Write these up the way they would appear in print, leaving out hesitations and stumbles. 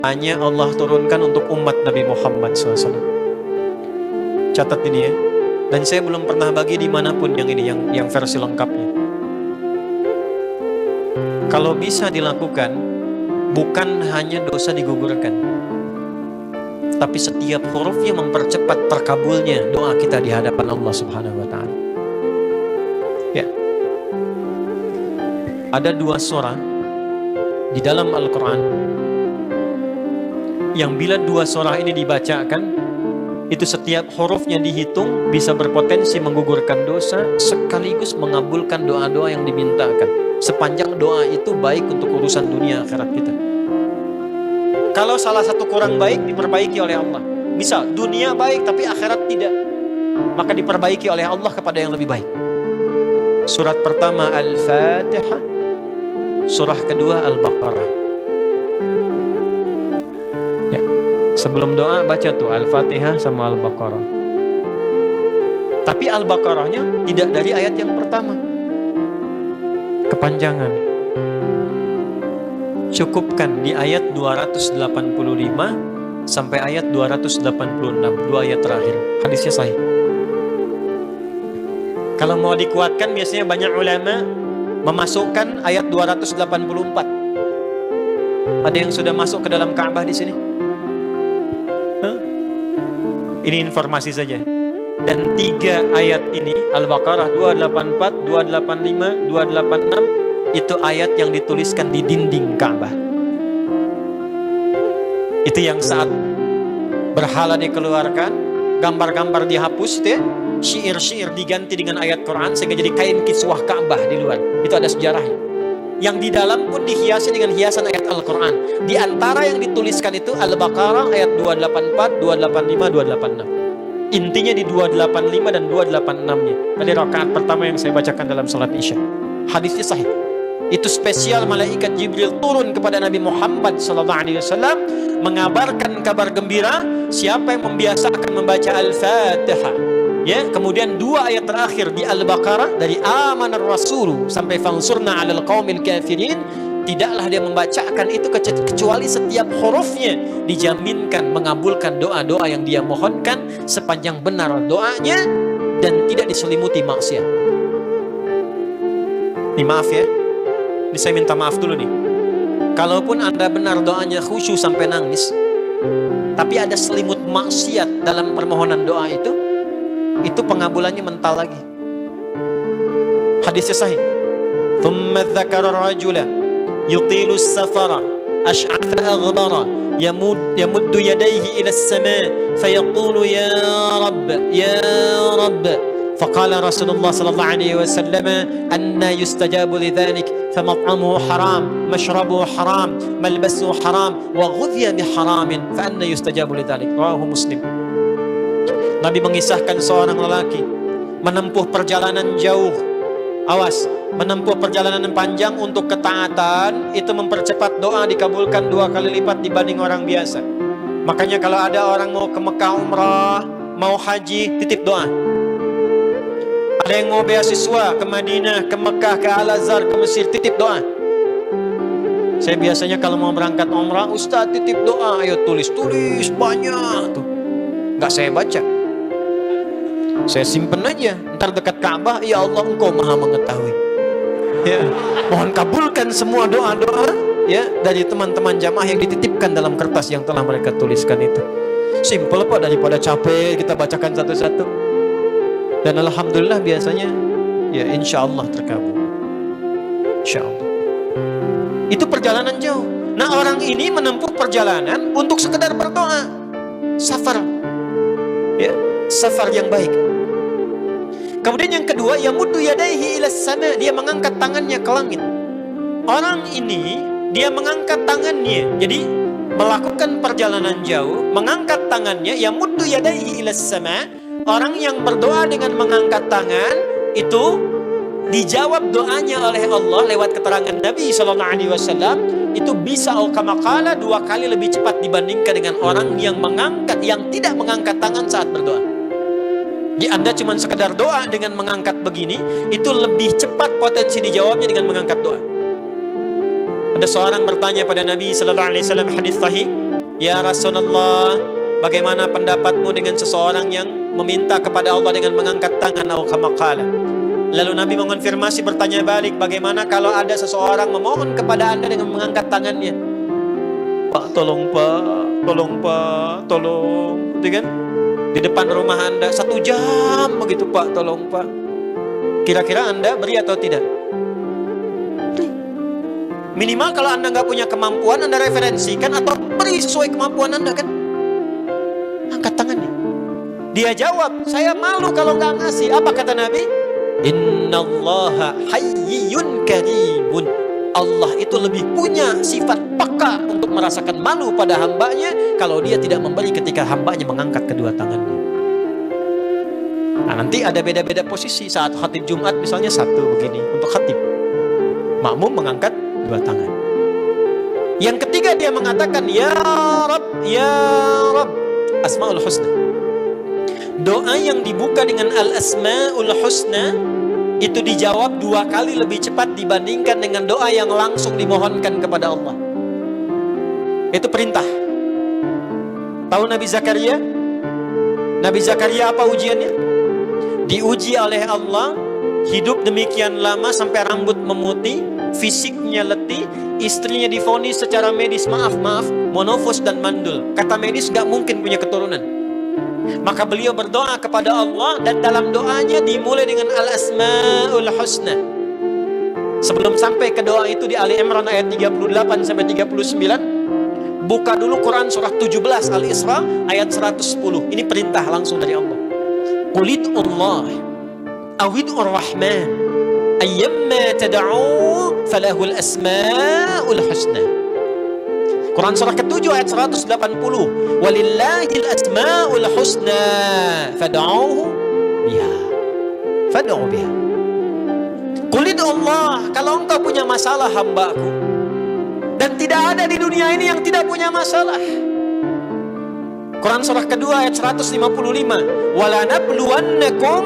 hanya Allah turunkan untuk umat Nabi Muhammad SAW. Catat ini ya. Dan saya belum pernah bagi dimanapun yang ini, yang versi lengkapnya. Kalau bisa dilakukan, bukan hanya dosa digugurkan, tapi setiap hurufnya mempercepat terkabulnya doa kita di hadapan Allah Subhanahu wa Ta'ala. Ya. Ada 2 surah di dalam Al-Quran yang bila 2 surah ini dibacakan, itu setiap hurufnya dihitung bisa berpotensi menggugurkan dosa sekaligus mengabulkan doa-doa yang dimintakan. Sepanjang doa itu baik untuk urusan dunia akhirat kita. Kalau salah satu kurang baik, diperbaiki oleh Allah. Misal dunia baik tapi akhirat tidak, maka diperbaiki oleh Allah kepada yang lebih baik. Surat pertama Al-Fatihah, surah kedua Al-Baqarah. Ya. Sebelum doa baca tuh Al-Fatihah sama Al-Baqarah. Tapi Al-Baqarahnya tidak dari ayat yang pertama, kepanjangan. Cukupkan di ayat 285 sampai ayat 286, 2 ayat terakhir. Hadisnya sahih. Kalau mau dikuatkan, biasanya banyak ulama memasukkan ayat 284. Ada yang sudah masuk ke dalam Ka'bah di sini? Ini informasi saja. Dan 3 ayat ini, Al-Baqarah 284, 285, 286, itu ayat yang dituliskan di dinding Ka'bah. Itu yang saat berhala dikeluarkan, gambar-gambar dihapus, syair-syair diganti dengan ayat Quran sehingga jadi kain kiswah Ka'bah di luar. Itu ada sejarahnya. Yang di dalam pun dihiasi dengan hiasan ayat Al-Quran. Di antara yang dituliskan itu Al-Baqarah ayat 284, 285, 286. Intinya di 285 dan 286-nya. Tadi rakaat pertama yang saya bacakan dalam salat Isya. Hadisnya sahih. Itu spesial malaikat Jibril turun kepada Nabi Muhammad SAW mengabarkan kabar gembira siapa yang membiasakan membaca Al-Fatihah. Ya, kemudian 2 ayat terakhir di Al-Baqarah dari amanar rasulu sampai fansurna 'alal qaumil kafirin, tidaklah dia membacakan itu kecuali setiap hurufnya dijaminkan mengabulkan doa-doa yang dia mohonkan sepanjang benar doanya dan tidak diselimuti maksiat. Ini maaf ya. Ini saya minta maaf dulu nih. Kalaupun Anda benar doanya khusyuk sampai nangis, tapi ada selimut maksiat dalam permohonan doa itu pengabulannya mental lagi. Hadisnya sahih. Thumma dzakara rajula yutilu as-safara ash'atha aghbara yamuddu yadayhi ila as-sama' fayaqulu ya rabb faqala Rasulullah sallallahu alaihi wasallam anna yustajabu lidzalik famat'amuhu haram mashrabuhu haram malbasuhu haram wa ghudhiya biharamin fa anna yustajabu lidzalik. Rawahu Muslim. Nabi mengisahkan seorang lelaki menempuh perjalanan jauh. Awas, menempuh perjalanan panjang untuk ketaatan itu mempercepat doa dikabulkan 2 kali lipat dibanding orang biasa. Makanya kalau ada orang mau ke Mekah umrah, mau haji, titip doa. Ada yang mau beasiswa ke Madinah, ke Mekah, ke Al-Azhar, ke Mesir, titip doa. Saya biasanya kalau mau berangkat umrah, Ustaz titip doa, ayo tulis banyak tuh. Nggak saya baca. Saya simpen aja, ntar dekat Ka'bah, ya Allah Engkau maha mengetahui. Ya, mohon kabulkan semua doa-doa ya dari teman-teman jamaah yang dititipkan dalam kertas yang telah mereka tuliskan itu. Simple Pak, daripada capek kita bacakan satu-satu. Dan alhamdulillah biasanya ya insya Allah terkabul. Insya Allah. Itu perjalanan jauh. Nah orang ini menempuh perjalanan untuk sekedar berdoa. Safar. Ya, safar yang baik. Kemudian yang kedua, yamuddu yadaihi ilas sama, dia mengangkat tangannya ke langit. Orang ini dia mengangkat tangannya, jadi melakukan perjalanan jauh, mengangkat tangannya, yamuddu yadaihi ilas sama. Orang yang berdoa dengan mengangkat tangan itu dijawab doanya oleh Allah lewat keterangan Nabi SAW. Itu bisa al-kamakala 2 kali lebih cepat dibandingkan dengan orang yang tidak mengangkat tangan saat berdoa. Di Anda cuma sekedar doa dengan mengangkat begini, itu lebih cepat potensi dijawabnya dengan mengangkat doa. Ada seorang bertanya pada Nabi sallallahu alaihi wasallam, hadis sahih, Ya Rasulullah, bagaimana pendapatmu dengan seseorang yang meminta kepada Allah dengan mengangkat tangan atau kama qala? Lalu Nabi mengonfirmasi, bertanya balik, bagaimana kalau ada seseorang memohon kepada Anda dengan mengangkat tangannya? Pak, tolong Pak, tolong Pak, tolong, gitu kan? Di depan rumah Anda 1 jam begitu, Pak, tolong Pak. Kira-kira Anda beri atau tidak? Minimal kalau Anda nggak punya kemampuan, Anda referensikan atau beri sesuai kemampuan Anda kan? Angkat tangannya. Dia jawab, saya malu kalau nggak ngasih. Apa kata Nabi? Innallaha hayyun karimun. Allah itu lebih punya sifat peka untuk merasakan malu pada hambanya kalau dia tidak memberi ketika hambanya mengangkat kedua tangannya. Nah, nanti ada beda-beda posisi. Saat khatib Jumat misalnya 1 begini untuk khatib, makmum mengangkat 2 tangan. Yang ketiga dia mengatakan, ya Rabb, ya Rabb, Asmaul Husna. Doa yang dibuka dengan Al-Asmaul Husna itu dijawab 2 kali lebih cepat dibandingkan dengan doa yang langsung dimohonkan kepada Allah. Itu perintah. Tahu Nabi Zakaria? Nabi Zakaria apa ujiannya? Diuji oleh Allah, hidup demikian lama sampai rambut memutih, fisiknya letih, istrinya divonis secara medis, maaf, monofos dan mandul. Kata medis gak mungkin punya keturunan. Maka beliau berdoa kepada Allah, dan dalam doanya dimulai dengan Al-Asmaul Husna. Sebelum sampai ke doa itu di Ali Imran ayat 38 sampai 39, buka dulu Quran surah 17 Al-Isra ayat 110. Ini perintah langsung dari Allah. Qulidullah awid'ur rahman ayyamma tad'u falahul asmaul husna. Quran surah ke-7 ayat 180. Walillahil asmaul husna fad'uhu biha. Fad'u biha. Qulidullah, kalau engkau punya masalah hambaku, dan tidak ada di dunia ini yang tidak punya masalah. Quran surah kedua ayat 155. Walanabluwannakum,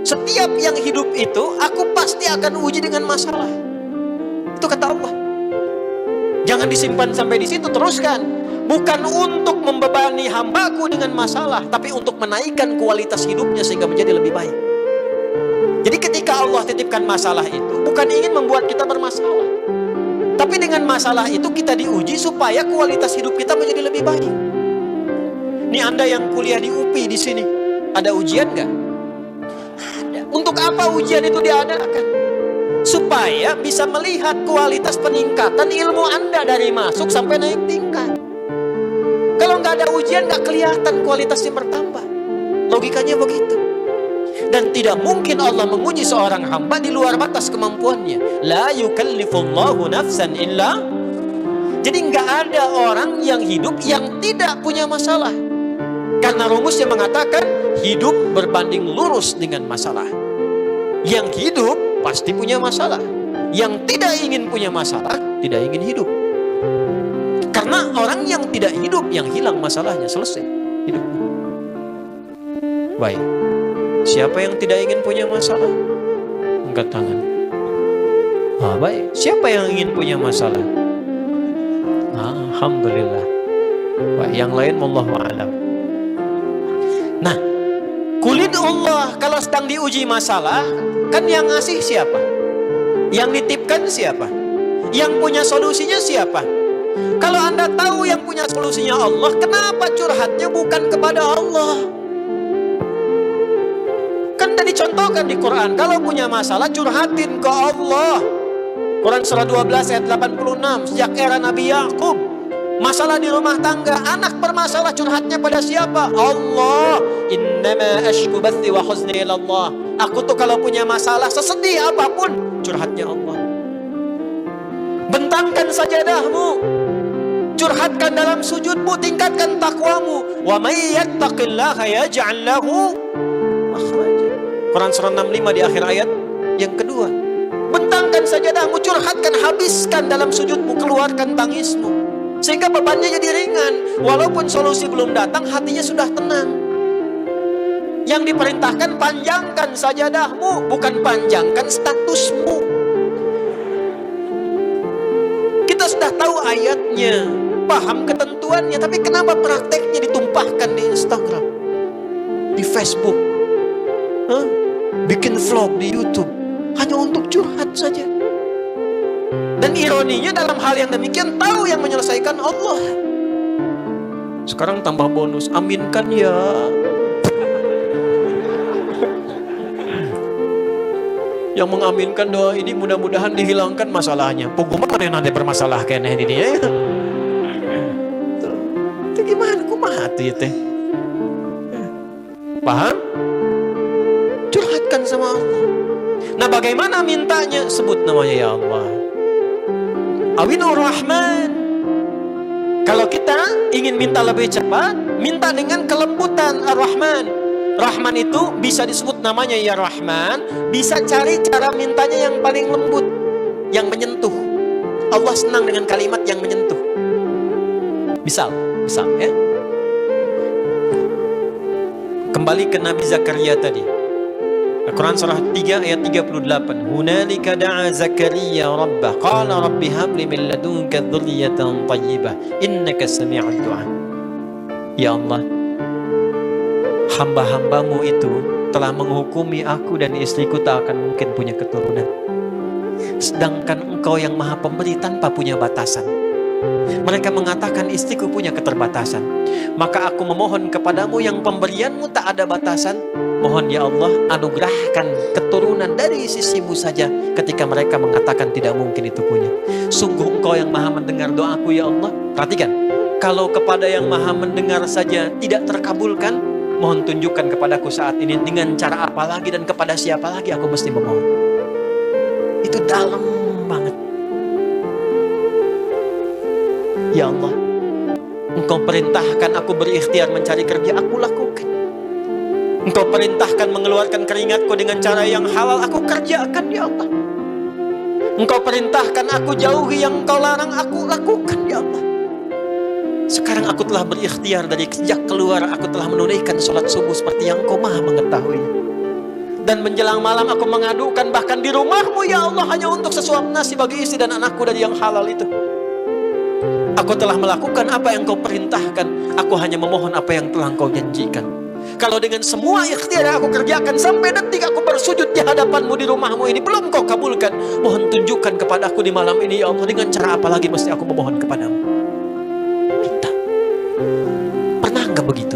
setiap yang hidup itu aku pasti akan uji dengan masalah. Itu kata Allah. Jangan disimpan sampai di situ, teruskan. Bukan untuk membebani hambaku dengan masalah, tapi untuk menaikkan kualitas hidupnya sehingga menjadi lebih baik. Jadi ketika Allah titipkan masalah itu, bukan ingin membuat kita bermasalah, tapi dengan masalah itu kita diuji supaya kualitas hidup kita menjadi lebih baik. Ini Anda yang kuliah di UPI di sini, ada ujian nggak? Ada. Untuk apa ujian itu diadakan? Supaya bisa melihat kualitas peningkatan ilmu Anda dari masuk sampai naik tingkat. Kalau nggak ada ujian, nggak kelihatan kualitasnya bertambah. Logikanya begitu. Dan tidak mungkin Allah menguji seorang hamba di luar batas kemampuannya. La yukallifullahu nafsan illa. Jadi nggak ada orang yang hidup yang tidak punya masalah. Karena rumusnya mengatakan hidup berbanding lurus dengan masalah. Yang hidup pasti punya masalah. Yang tidak ingin punya masalah, tidak ingin hidup. Karena orang yang tidak hidup, yang hilang masalahnya, selesai hidupnya. Baik, siapa yang tidak ingin punya masalah? Angkat tangan. Baik, siapa yang ingin punya masalah? Alhamdulillah. Baik, yang lain wallahu a'lam. Nah, kulit Allah kalau sedang diuji masalah, kan yang ngasih siapa? Yang nitipkan siapa? Yang punya solusinya siapa? Kalau Anda tahu yang punya solusinya Allah, kenapa curhatnya bukan kepada Allah? Kan tadi dicontohkan di Quran, kalau punya masalah curhatin ke Allah. Quran surah 12 ayat 86, sejak era Nabi Yakub, masalah di rumah tangga, anak bermasalah curhatnya pada siapa? Allah. Innama ashku bathi wa huzni ila Allah. Aku tuh kalau punya masalah sesedih apapun, curhatnya Allah. Bentangkan sajadahmu, curhatkan dalam sujudmu, tingkatkan takwamu. Wa may yattaqillaha yaj'al lahu makhraja. Quran surah 65 di akhir ayat yang kedua. Bentangkan sajadahmu, curhatkan, habiskan dalam sujudmu, keluarkan tangismu, sehingga bebannya jadi ringan. Walaupun solusi belum datang, hatinya sudah tenang. Yang diperintahkan panjangkan sajadahmu, bukan panjangkan statusmu. Kita sudah tahu ayatnya. paham ketentuannya, tapi kenapa prakteknya ditumpahkan di Instagram, di Facebook, bikin vlog di YouTube, hanya untuk curhat saja. Dan ironinya dalam hal yang demikian, tahu yang menyelesaikan Allah. Sekarang tambah bonus, aminkan ya. Yang mengaminkan doa ini mudah-mudahan dihilangkan masalahnya. Pokoknya mana yang nanti bermasalah kayaknya ini ya. Itu gimana? Kumaha itu? Paham? Curhatkan sama Allah. Nah, bagaimana mintanya? Sebut namanya ya Allah. Awinur Rahman. Kalau kita ingin minta lebih cepat, minta dengan kelembutan Ar-Rahman. Rahman itu bisa disebut namanya ya Rahman, bisa cari cara mintanya yang paling lembut, yang menyentuh. Allah senang dengan kalimat yang menyentuh. Misal ya. Kembali ke Nabi Zakaria tadi. Al-Quran surah 3 ayat 38. Hunalika da'a Zakaria rabbah qala rabbi habli min ladunka dzurriyyatan thayyibah innaka sami'ud du'a. Ya Allah, hamba-hambamu itu telah menghukumi aku dan istriku tak akan mungkin punya keturunan. Sedangkan engkau yang maha pemberi tanpa punya batasan. Mereka mengatakan istriku punya keterbatasan. Maka aku memohon kepadamu yang pemberianmu tak ada batasan. Mohon ya Allah, anugerahkan keturunan dari sisimu saja ketika mereka mengatakan tidak mungkin itu punya. Sungguh engkau yang maha mendengar doaku ya Allah. Perhatikan, kalau kepada yang maha mendengar saja tidak terkabulkan, mohon tunjukkan kepadaku saat ini dengan cara apa lagi dan kepada siapa lagi aku mesti memohon. Itu dalam banget. Ya Allah, engkau perintahkan aku berikhtiar mencari kerja, aku lakukan. Engkau perintahkan mengeluarkan keringatku dengan cara yang halal, aku kerjakan ya Allah. Engkau perintahkan aku jauhi yang engkau larang, aku lakukan ya Allah. Sekarang aku telah berikhtiar dari sejak keluar, aku telah menunaikan sholat subuh seperti yang engkau maha mengetahui. Dan menjelang malam aku mengadukan bahkan di rumahmu ya Allah hanya untuk sesuap nasi bagi istri dan anakku dari yang halal itu. Aku telah melakukan apa yang engkau perintahkan, aku hanya memohon apa yang telah engkau janjikan. Kalau dengan semua ikhtiar yang aku kerjakan sampai detik aku bersujud di hadapanmu di rumahmu ini belum kau kabulkan, mohon tunjukkan kepadaku di malam ini ya Allah, dengan cara apa lagi mesti aku memohon kepadamu. Minta. Pernah enggak begitu?